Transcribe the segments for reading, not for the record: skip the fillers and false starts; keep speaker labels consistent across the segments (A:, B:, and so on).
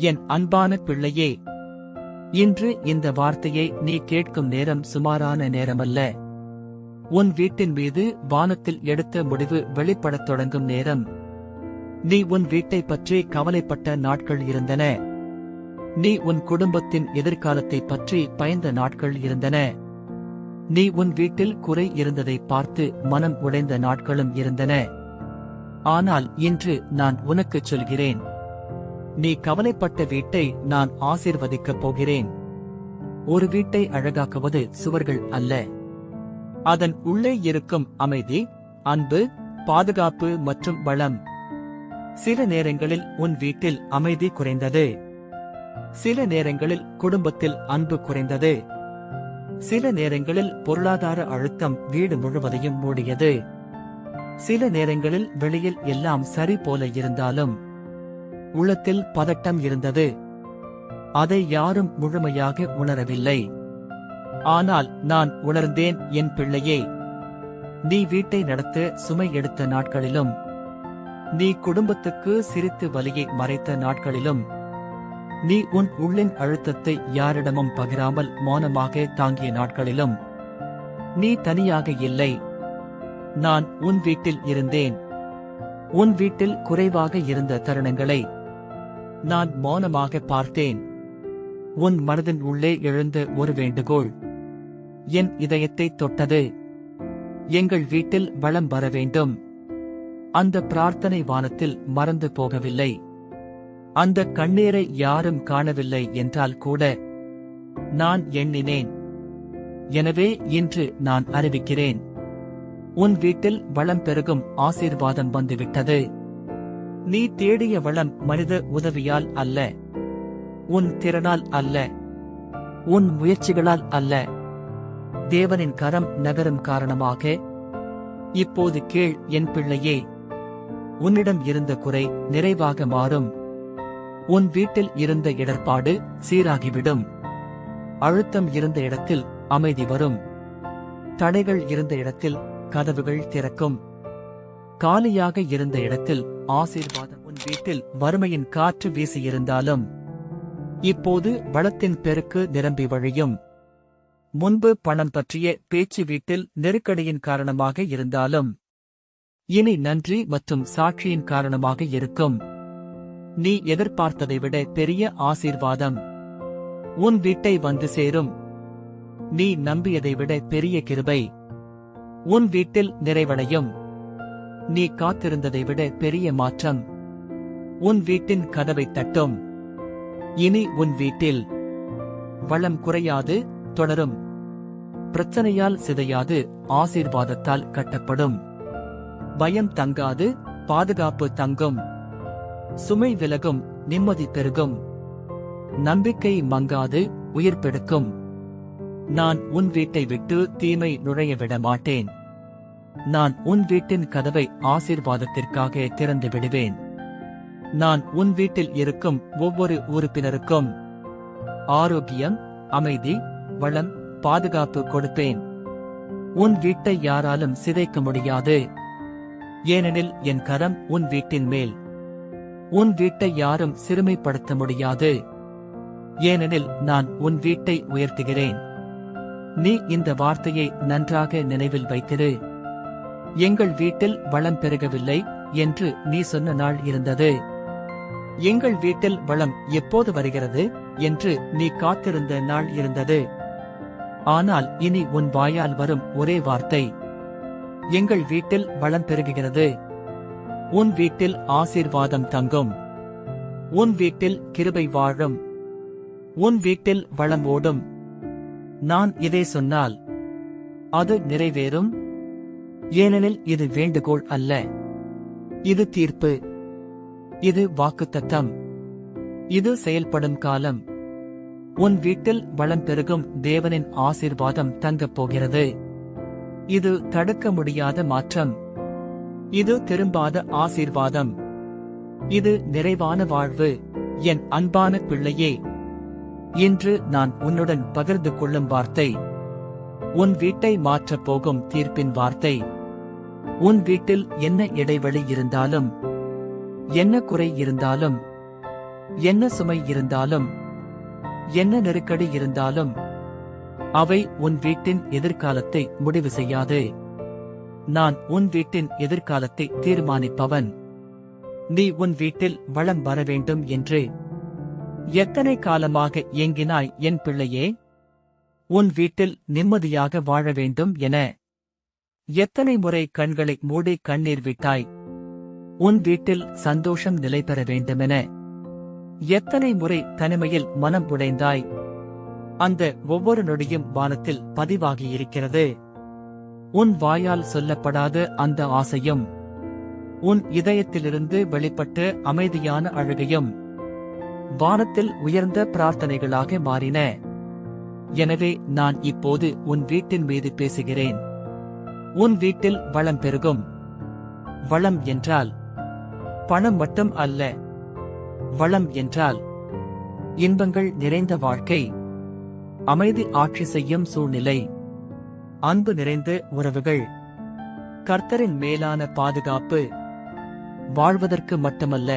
A: என் அன்பான பிள்ளையே, இன்று இந்த வார்த்தையை நீ கேட்கும் நேரம் சுமாரான நேரமல்ல. உன் வீட்டின் மீது வானத்தில் எடுத்த முடிவு வெளிப்படத் தொடங்கும் நேரம். நீ உன் வீட்டைப் பற்றி கவலைப்பட்ட நாட்கள் இருந்தன. நீ உன் குடும்பத்தின் எதிர்காலத்தைப் பற்றி பயந்த நாட்கள் இருந்தன. நீ உன் வீட்டில் குறை இருந்ததை பார்த்து மனம் உடைந்த நாட்களும் இருந்தன. ஆனால் இன்று நான் உனக்குச் சொல்கிறேன், நீ கவலைப்பட்ட வீட்டை நான் ஆசீர்வதிக்கப் போகிறேன். ஒரு வீட்டை அழகாக்குவது சுவர்கள் அல்ல, அதன் உள்ளே இருக்கும் அமைதி, அன்பு, பாதுகாப்பு மற்றும் வளம். சில நேரங்களில் உன் வீட்டில் அமைதி குறைந்தது. சில நேரங்களில் குடும்பத்தில் அன்பு குறைந்தது. சில நேரங்களில் பொருளாதார அழுத்தம் வீடு முழுவதையும் மூடியது. சில நேரங்களில் வெளியில் எல்லாம் சரி போல இருந்தாலும் உள்ளத்தில் பதட்டம் இருந்தது. அதை யாரும் முழுமையாக உணரவில்லை. ஆனால் நான் உணர்ந்தேன், என் பிள்ளையே. நீ வீட்டை நடத்த சுமை எடுத்த நாட்களிலும், நீ குடும்பத்துக்கு சிரித்து வலியை மறைத்த நாட்களிலும், நீ உன் உள்ளின் அழுத்தத்தை யாரிடமும் பகிராமல் மௌனமாக தாங்கிய நாட்களிலும், நீ தனியாக இல்லை. நான் உன் வீட்டில் இருந்தேன். உன் வீட்டில் குறைவாக இருந்த தருணங்களை நான் மௌனமாக பார்த்தேன். உன் மனதின் உள்ளே எழுந்த ஒரு வேண்டுகோள் என் இதயத்தை தொட்டது. எங்கள் வீட்டில் வளம் வர வேண்டும். அந்த பிரார்த்தனை வானத்தில் மறந்து போகவில்லை. அந்த கண்ணீரை யாரும் காணவில்லை என்றால் கூட நான் எண்ணினேன். எனவே இன்று நான் அறிவிக்கிறேன், உன் வீட்டில் வளம் பெருகும் ஆசீர்வாதம் வந்துவிட்டது. நீ தேடிய வளம் மனித உதவியால் அல்ல, உன் திறனால் அல்ல, உன் முயற்சிகளால் அல்ல, தேவனின் கரம் நகரும் காரணமாக. இப்போது கேள், என் பிள்ளையே. உன்னிடம் இருந்த குறை நிறைவாக மாறும். உன் வீட்டில் இருந்த இடர்பாடு சீராகிவிடும். அழுத்தம் இருந்த இடத்தில் அமைதி வரும். தடைகள் இருந்த இடத்தில் கதவுகள் திறக்கும். காலியாக இருந்த இடத்தில் ஆசீர்வாதம். உன் வீட்டில் வறுமையின் காற்று வீசியிருந்தாலும் இப்போது வளத்தின் பெருக்கு நிரம்பி வழியும். முன்பு பணம் பற்றிய பேச்சு வீட்டில் நெருக்கடியின் காரணமாக இருந்தாலும் இனி நன்றி மற்றும் சாட்சியின் காரணமாக இருக்கும். நீ எதிர்பார்த்ததை விட பெரிய ஆசீர்வாதம் உன் வீட்டை வந்து சேரும். நீ நம்பியதை விட பெரிய கிருபை உன் வீட்டில் நிறைவடையும். நீ காத்திருந்ததை விட பெரிய மாற்றம் உன் வீட்டின் கதவை தட்டும். இனி உன் வீட்டில் வளம் குறையாது, தொடரும். பிரச்சனையால் சிதையாது, ஆசீர்வாதத்தால் கட்டப்படும். பயம் தங்காது, பாதுகாப்பு தங்கும். சுமை விலகும், நிம்மதி பெருகும். நம்பிக்கை மங்காது, உயிர் பெடுக்கும். நான் உன் வீட்டை விட்டு தீமை நுழைய விட மாட்டேன். நான் உன் வீட்டின் கதவை ஆசீர்வாதத்திற்காக திறந்து விடுவேன். நான் உன் வீட்டில் இருக்கும் ஒவ்வொரு உறுப்பினருக்கும் ஆரோக்கியம், அமைதி, வளம், பாதுகாப்பு கொடுப்பேன். உன் வீட்டை யாராலும் சிதைக்க முடியாது. ஏனெனில் என் கரம் உன் வீட்டின் மேல். உன் வீட்டை யாரும் சிறுமைப்படுத்த முடியாது. ஏனெனில் நான் உன் வீட்டை உயர்த்துகிறேன். நீ இந்த வார்த்தையை நன்றாக நினைவில் வைத்திரு. எங்கள் வீட்டில் வளம் பெருகவில்லை என்று நீ சொன்ன நாள் இருந்தது. எங்கள் வீட்டில் வளம் எப்போது வருகிறது என்று நீ காத்திருந்த நாள் இருந்தது. ஆனால் இனி உன் வாயால் வரும் ஒரே வார்த்தை, எங்கள் வீட்டில் வளம் பெருகுகிறது. உன் வீட்டில் ஆசீர்வாதம் தங்கும். உன் வீட்டில் கிருபை வாழும். உன் வீட்டில் வளம் ஓடும். நான் இதை சொன்னால் அது நிறைவேறும். ஏனெனில் இது வேண்டுகோள் அல்ல, இது தீர்ப்பு. இது வாக்குத்தத்தம். இது செயல்படும் காலம். உன் வீட்டில் வளம் பெருகும் தேவனின் ஆசீர்வாதம் தங்கப் போகிறது. இது தடுக்க முடியாத மாற்றம். இது திரும்பாத ஆசீர்வாதம். இது நிறைவான வாழ்வு. என் அன்பான பிள்ளையே, இன்று நான் உன்னுடன் பகிர்ந்து கொள்ளும் வார்த்தை உன் வீட்டை மாற்றப் போகும் தீர்ப்பின் வார்த்தை. உன் வீட்டில் என்ன இடைவெளி இருந்தாலும், என்ன குறை இருந்தாலும், என்ன சுமை இருந்தாலும், என்ன நெருக்கடி இருந்தாலும், அவை உன் வீட்டின் எதிர்காலத்தை முடிவு செய்யாது. நான் உன் வீட்டின் எதிர்காலத்தை தீர்மானிப்பவன். நீ உன் வீட்டில் வளம் வர வேண்டும் என்று எத்தனை காலமாக ஏங்கினாய் என் பிள்ளையே? உன் வீட்டில் நிம்மதியாக வாழ வேண்டும் என எத்தனை முறை கண்களை மூடி கண்ணீர் விட்டாய்? உன் வீட்டில் சந்தோஷம் நிலை பெற வேண்டுமென எத்தனை முறை தனிமையில் மனம் உடைந்தாய்? அந்த ஒவ்வொரு நொடியும் வானத்தில் பதிவாகியிருக்கிறது. உன் வாயால் சொல்லப்படாத அந்த ஆசையும், உன் இதயத்திலிருந்து வெளிப்பட்ட அமைதியான அழுகையும் வானத்தில் உயர்ந்த பிரார்த்தனைகளாக மாறின. எனவே நான் இப்போது உன் வீட்டின் மீது பேசுகிறேன். உன் வீட்டில் வளம் பெருகும். வளம் என்றால் பணம் மட்டும் அல்ல. வளம் என்றால் இன்பங்கள் நிறைந்த வாழ்க்கை, அமைதி ஆட்சி செய்யும் சூழ்நிலை, அன்பு நிறைந்த உறவுகள், கர்த்தரின் மேலான பாதுகாப்பு. வாழ்வதற்கு மட்டுமல்ல,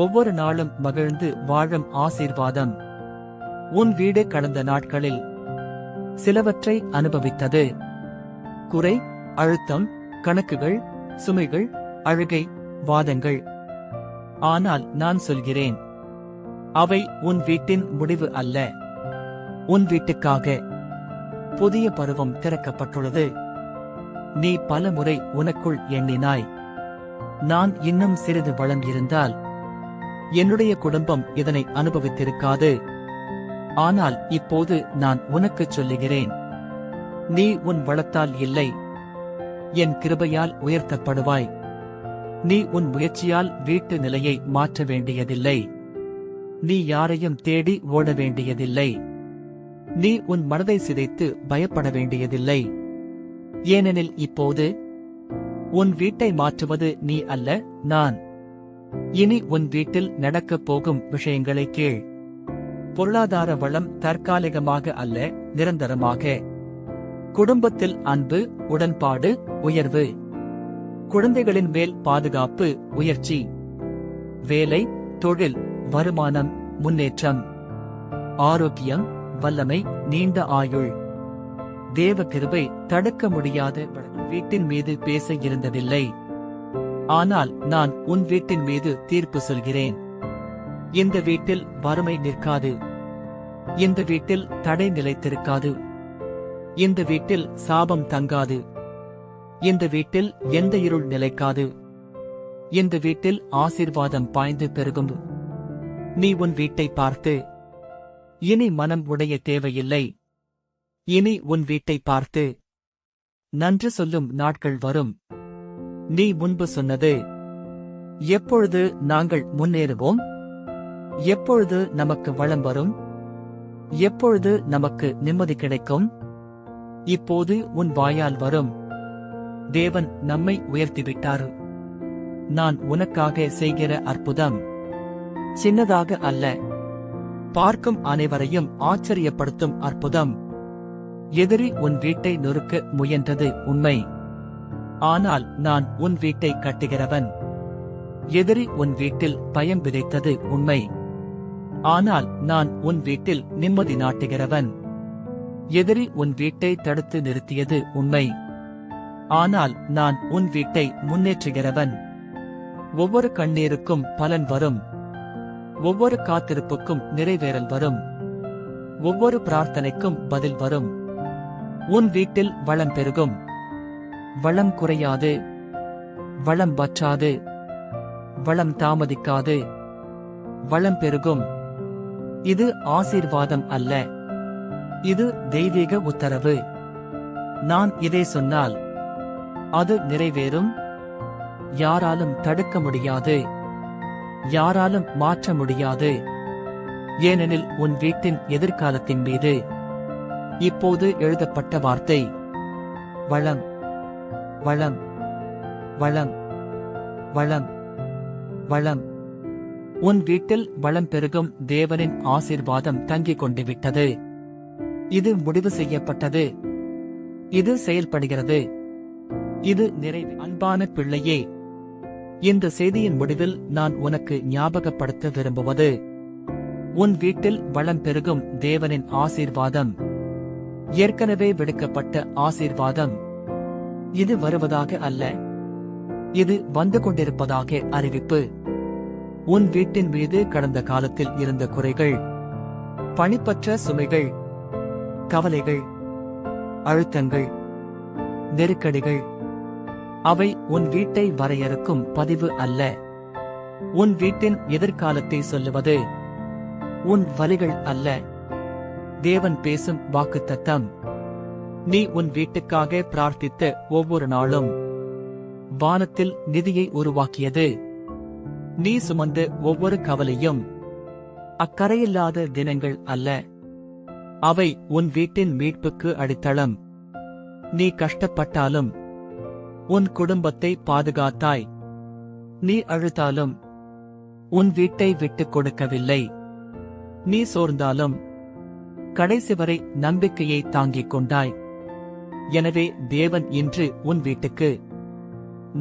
A: ஒவ்வொரு நாளும் மகிழ்ந்து வாழும் ஆசீர்வாதம். உன் வீடு கடந்த நாட்களில் சிலவற்றை அனுபவித்தது. குறை, அழுத்தம், கணக்குகள், சுமைகள், அழுகை, வாதங்கள். ஆனால் நான் சொல்கிறேன், அவை உன் வீட்டின் முடிவு அல்ல. உன் வீட்டுக்காக புதிய பருவம் திறக்கப்பட்டுள்ளது. நீ பலமுறை உனக்குள் எண்ணினாய், நான் இன்னும் சிறிது வளம் இருந்தால் என்னுடைய குடும்பம் இதனை அனுபவித்திருக்காது. ஆனால் இப்போது நான் உனக்குச் சொல்லுகிறேன், நீ உன் வளத்தால் இல்லை, என் கிருபையால் உயர்த்தப்படுவாய். நீ உன் முயற்சியால் வீட்டு நிலையை மாற்ற வேண்டியதில்லை. நீ யாரையும் தேடி ஓட வேண்டியதில்லை. நீ உன் மனதை சிதைத்து பயப்பட வேண்டியதில்லை. ஏனெனில் இப்போது உன் வீட்டை மாற்றுவது நீ அல்ல, நான். இனி உன் வீட்டில் நடக்கப் போகும் விஷயங்களை கேள். பொருளாதார வளம் தற்காலிகமாக அல்ல, நிரந்தரமாக. குடும்பத்தில் அன்பு, உடன்பாடு, உயர்வு. குழந்தைகளின் மேல் பாதுகாப்பு, உயர்ச்சி. வேலை, தொழில், வருமானம், முன்னேற்றம். ஆரோக்கியம், வல்லமை, நீண்ட ஆயுள். தேவ கிருபை தடுக்க முடியாத வீட்டின் மீது பேச இருந்ததில்லை. ஆனால் நான் உன் வீட்டின் மீது தீர்ப்பு சொல்கிறேன். இந்த வீட்டில் வறுமை நிற்காது. இந்த வீட்டில் தடை நிலைத்திருக்காது. இந்த வீட்டில் சாபம் தங்காது. இந்த வீட்டில் எந்த இருள் நிலைக்காது. இந்த வீட்டில் ஆசீர்வாதம் பாய்ந்து பெருகும். நீ உன் வீட்டை பார்த்து இனி மனம் உடைய தேவையில்லை. இனி உன் வீட்டை பார்த்து நன்று சொல்லும் நாட்கள் வரும். நீ முன்பு சொன்னது, எப்பொழுது நாங்கள் முன்னேறுவோம்? எப்பொழுது நமக்கு வளம் வரும்? எப்பொழுது நமக்கு நிம்மதி கிடைக்கும்? இப்போது உன் வாயால் வரும். தேவன் நம்மை உயர்த்திவிட்டார். நான் உனக்காக செய்கிற அற்புதம் சின்னதாக அல்ல, பார்க்கும் அனைவரையும் ஆச்சரியப்படுத்தும் அற்புதம். எதிரி உன் வீட்டை நொறுக்க முயன்றது உண்மை. ஆனால் நான் உன் வீட்டை கட்டுகிறவன். எதிரி உன் வீட்டில் பயம் விதைத்தது உண்மை. ஆனால் நான் உன் வீட்டில் நிம்மதி நாட்டுகிறவன். எதிரி உன் வீட்டை தடுத்து நிறுத்தியது உண்மை. ஆனால் நான் உன் வீட்டை முன்னேற்றுகிறவன். ஒவ்வொரு கண்ணீருக்கும் பலன் வரும். ஒவ்வொரு காத்திருப்புக்கும் நிறைவேறல் வரும். ஒவ்வொரு பிரார்த்தனைக்கும் பதில் வரும். உன் வீட்டில் வளம் பெருகும். வளம் குறையாது. வளம் வற்றாது. வளம் தாமதிக்காது. வளம் பெருகும். இது ஆசீர்வாதம் அல்ல, இது தெய்வீக உத்தரவு. நான் இதை சொன்னால் அது நிறைவேறும். யாராலும் தடுக்க முடியாது. யாராலும் மாற்ற முடியாது. ஏனெனில் உன் வீட்டின் எதிர்காலத்தின் மீது இப்போது எழுதப்பட்ட வார்த்தை வளம், வளம், வளம், வளம், வளம். உன் வீட்டில் வளம் பெருகும். தேவனின் ஆசீர்வாதம் தங்கிக் கொண்டு விட்டது. இது முடிவு செய்யப்பட்டது. இது செயல்படுகிறது. இது நிறைவு. அன்பான பிள்ளையே, இந்த செய்தியின் முடிவில் நான் உனக்கு ஞாபகப்படுத்த விரும்புவது, உன் வீட்டில் வளம் பெருகும் தேவனின் ஆசீர்வாதம், ஏற்கனவே விடுக்கப்பட்ட ஆசீர்வாதம். இது வருவதாக அல்ல, இது வந்து கொண்டிருப்பதாக அறிவிப்பு. உன் வீட்டின் மீது கடந்த காலத்தில் இருந்த குறைகள், பணிப்பற்ற சுமைகள், கவலைகள், அழுத்தங்கள், நெருக்கடிகள், அவை உன் வீட்டை வரையறுக்கும் பதிவு அல்ல. உன் வீட்டின் எதிர்காலத்தை சொல்லுவது. உன் வலிகள் அல்ல, தேவன் பேசும் வாக்குத்தத்தம். நீ உன் வீட்டுக்காக பிரார்த்தித்த ஒவ்வொரு நாளும் வானத்தில் நிதியை உருவாக்கியது. நீ சுமந்த ஒவ்வொரு கவலையும் அக்கறையில்லாத தினங்கள் அல்ல, அவை உன் வீட்டின் மீட்புக்கு அடித்தளம். நீ கஷ்டப்பட்டாலும் உன் குடும்பத்தை பாதுகாத்தாய். நீ அழுத்தாலும் உன் வீட்டை விட்டுக் கொடுக்கவில்லை. நீ சோர்ந்தாலும் கடைசி வரை நம்பிக்கையை தாங்கிக் கொண்டாய். எனவே தேவன் இன்று உன் வீட்டுக்கு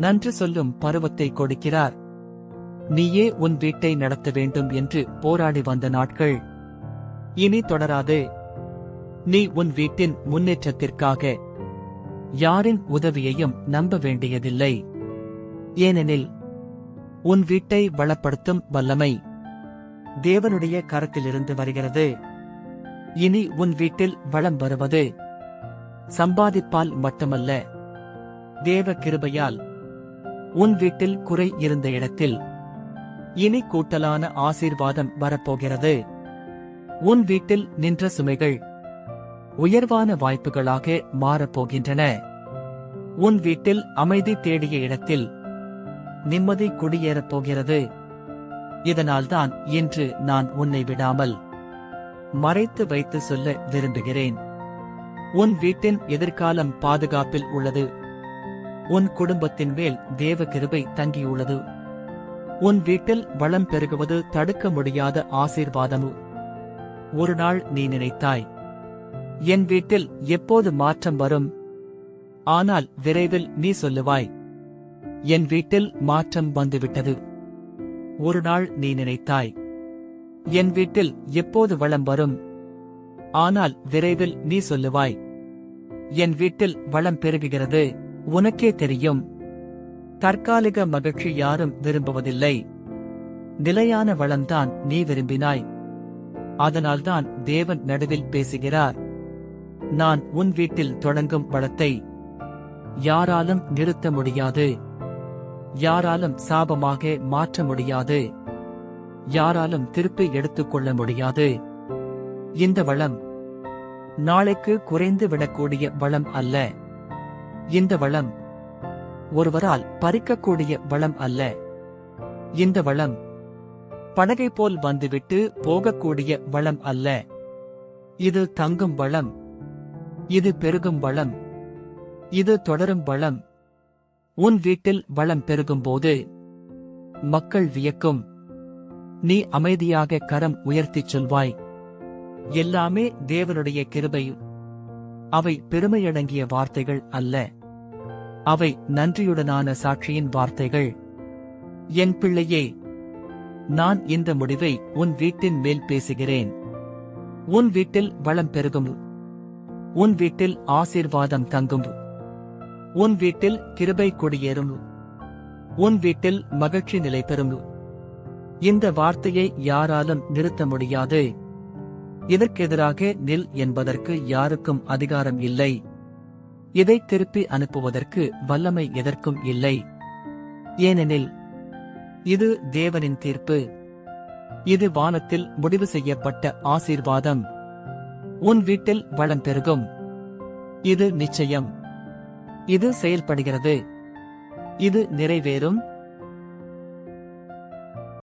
A: நன்றி சொல்லும் பருவத்தை கொடுக்கிறார். நீயே உன் வீட்டை நடத்த வேண்டும் என்று போராடி வந்த நாட்கள் இனி தொடராது. நீ உன் வீட்டின் முன்னேற்றத்திற்காக யாரின் உதவியையும் நம்ப வேண்டியதில்லை. ஏனெனில் உன் வீட்டை வளப்படுத்தும் வல்லமை தேவனுடைய கரத்திலிருந்து வருகிறது. இனி உன் வீட்டில் வளம் வருவது சம்பாதிப்பால் மட்டுமல்ல, தேவ கிருபையால். உன் வீட்டில் குறை இருந்த இடத்தில் இனி கூட்டலான ஆசீர்வாதம் வரப்போகிறது. உன் வீட்டில் நின்ற சுமைகள் உயர்வான வாய்ப்புகளாக மாறப்போகின்றன. உன் வீட்டில் அமைதி தேடிய இடத்தில் நிம்மதி குடியேறப் போகிறது. இதனால்தான் இன்று நான் உன்னை விடாமல் மறைத்து வைத்து சொல்ல விரும்புகிறேன். உன் வீட்டின் எதிர்காலம் பாதுகாப்பில் உள்ளது. உன் குடும்பத்தின் மேல் தேவ கிருபை தங்கியுள்ளது. உன் வீட்டில் வளம் பெருகுவது தடுக்க முடியாத ஆசீர்வாதம். ஒரு நாள் நீ நினைத்தாய், என் வீட்டில் எப்போது மாற்றம் வரும்? ஆனால் விரைவில் நீ சொல்லுவாய், என் வீட்டில் மாற்றம் வந்துவிட்டது. ஒரு நாள் நீ நினைத்தாய், என் வீட்டில் எப்போது வளம் வரும்? ஆனால் விரைவில் நீ சொல்லுவாய், என் வீட்டில் வளம் பெருகுகிறது. உனக்கே தெரியும், தற்காலிக மகிழ்ச்சி யாரும் விரும்புவதில்லை. நிலையான வளம்தான் நீ விரும்பினாய். அதனால்தான் தேவன் நடுவில் பேசுகிறார். நான் உன் வீட்டில் தொடங்கும் வளத்தை யாராலும் நிறுத்த முடியாது. யாராலும் சாபமாக மாற்ற முடியாது. யாராலும் திருப்பி எடுத்துக்கொள்ள முடியாது. இந்த வளம் நாளைக்கு குறைந்து விடக்கூடிய வளம் அல்ல. இந்த வளம் ஒருவரால் பறிக்கக்கூடிய வளம் அல்ல. இந்த வளம் படகை போல் வந்துவிட்டு போகக்கூடிய வளம் அல்ல. இது தங்கும் வளம். இது பெருகும் வளம். இது தொடரும் வளம். உன் வீட்டில் வளம் பெருகும்போது மக்கள் வியக்கும். நீ அமைதியாக கரம் உயர்த்திச் சொல்வாய், எல்லாமே தேவனுடைய கிருபை. அவை பெருமையடங்கிய வார்த்தைகள் அல்ல, அவை நன்றியுடனான சாட்சியின் வார்த்தைகள். என் பிள்ளையே, நான் இந்த முடிவை உன் வீட்டின் மேல் பேசுகிறேன். உன் வீட்டில் வளம் பெருகும். உன் வீட்டில் ஆசீர்வாதம் தங்கும். உன் வீட்டில் கிருபை குடியேறும். உன் வீட்டில் மகிழ்ச்சி நிலை பெறும். இந்த வார்த்தையை யாராலும் நிறுத்த முடியாது. இதற்கெதிராக நில் என்பதற்கு யாருக்கும் அதிகாரம் இல்லை. இதை திருப்பி அனுப்புவதற்கு வல்லமை எதற்கும் இல்லை. ஏனெனில் இது தேவனின் தீர்ப்பு. இது வானத்தில் முடிவு செய்யப்பட்ட ஆசீர்வாதம். உன் வீட்டில் வளம் பெருகும். இது நிச்சயம். இது செயல்படுகிறது. இது நிறைவேறும்.